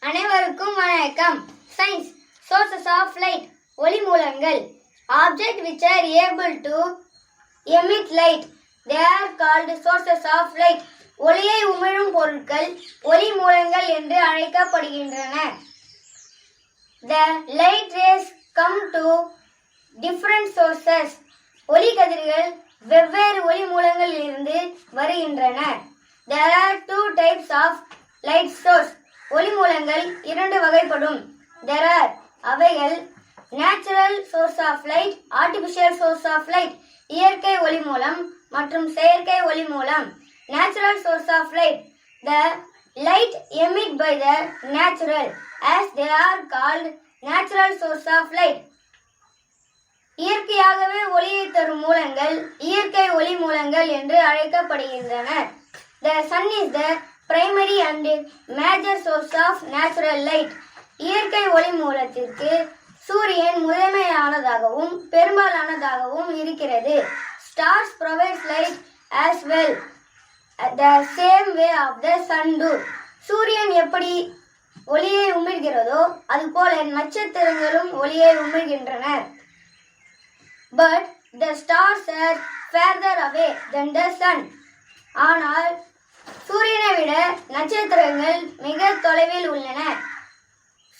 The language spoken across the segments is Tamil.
அனைவருக்கும் வணக்கம். சயின்ஸ் sources of light ஒளி மூலங்கள். Object which are able to emit light, they are called sources of light. ஒளியை உமிழும் பொருட்கள் ஒளி மூலங்கள் என்று அழைக்கப்படுகின்றன. The light rays come to different sources. ஒளி கதிர்கள் வெவ்வேறு ஒளி மூலங்களில் இருந்து வருகின்றன. There are two types of light source. ஒளி மூலங்கள் இரண்டு வகைப்படும். There are அவைகள் natural source of light, artificial source of light, இயற்கை ஒளி மூலம் மற்றும் செயற்கை ஒளி மூலம். Natural source of light, the light emitted by the natural, as they are called natural source of light. இயற்கையாகவே ஒளியை தரும் மூலங்கள் இயற்கை ஒளி மூலங்கள் என்று அழைக்கப்படுகின்றன. The sun is the primary and major source of natural light. இயற்கை ஒளி மூலத்திற்கு சூரியன் முதன்மையானதாகவும் பெரும்பாலானதாகவும் இருக்கிறது. Stars provides light as well, the same way of the sun do. சூரியன் எப்படி ஒளியை உமிழ்கிறதோ அதுபோல நட்சத்திரங்களும் ஒளியை உமிழ்கின்றன. But the stars are further away than the sun. ஆனால் சூரியனை விட நட்சத்திரங்கள் மிக தொலைவில் உள்ளன.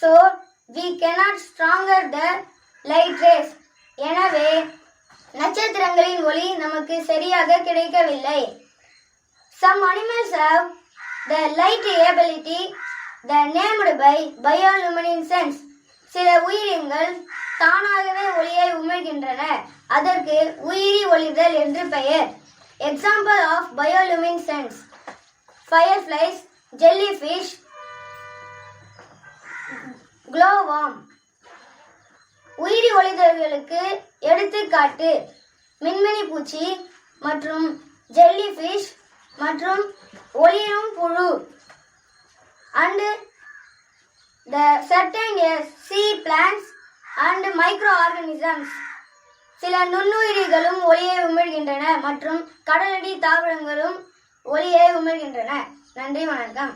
So we cannot stronger the light rays. எனவே நட்சத்திரங்களின் ஒளி நமக்கு சரியாக கிடைக்கவில்லை. Some animals have the light ability, the named by bioluminescence. சில உயிரினங்கள் தானாகவே ஒளியை உமிழ்கின்றன. அதற்கு உயிரி ஒளிதல் என்று பெயர். Example of bioluminescence: fireflies, jellyfish, glowworm. உயிரி ஒளிதல்களுக்கு எடுத்துக்காட்டு மின்மினி பூச்சி மற்றும் ஜெல்லிஃபிஷ் மற்றும் ஒளிரும் புழு. And the certain sea plants and microorganisms. சில நுண்ணுயிரிகளும் ஒளியை உமிழ்கின்றன மற்றும் கடலடி தாவரங்களும் ஒளியை உமிழ்கின்றன. நன்றி, வணக்கம்.